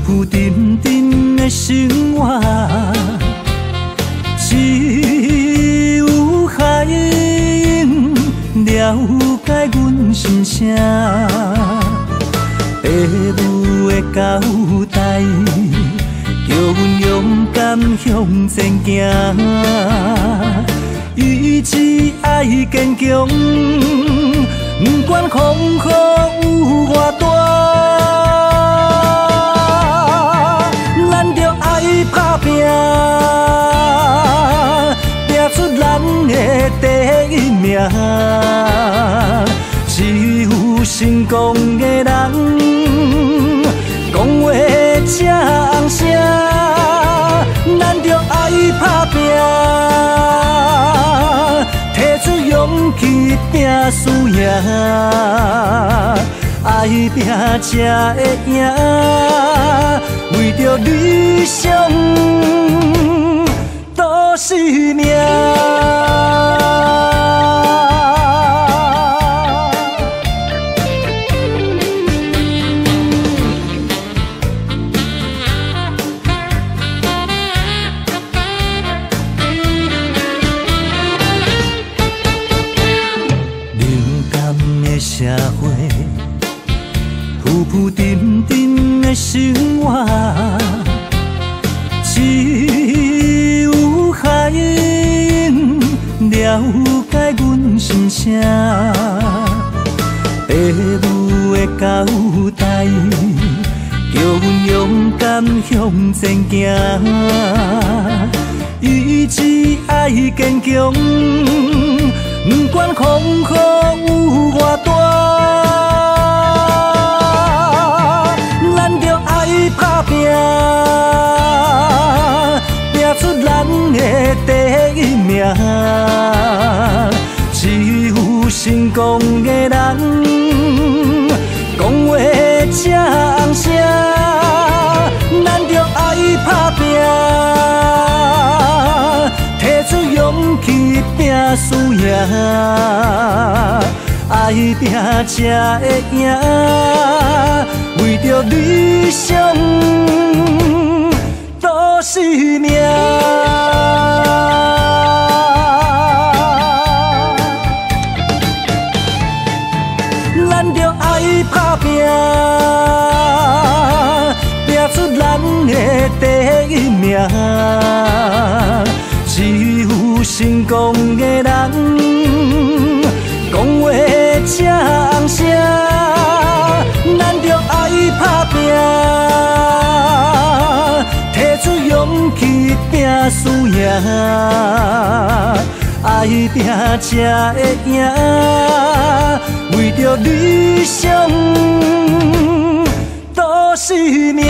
浮沉沉的生活，只有海涌了解阮心声。父母的交代，叫阮勇敢向前行，意志爱坚强，不管风雨有偌大，咱着爱打拼，拼出咱的第一名。只有成功的人，讲话才红声，咱着爱打拼，提出勇气拼事业，爱拼才会赢，为着理想赌生命。社会浮浮沉沉的生活，只有海涌了解阮心声。父母的交代，叫阮勇敢向前行，意志爱坚强，不管风雨有偌大，咱着爱打拼，拼出咱的第一名。只有成功的人，讲话才红声，咱着爱打拼，提出勇气拼事业，爱拼才会赢，为着理想赌生命。咱着爱打拼，拼出咱的第一名。只有成功的人，讲话才红声，咱着爱打拼，提出勇气拼事业，爱拼才会赢，为着理想赌生命。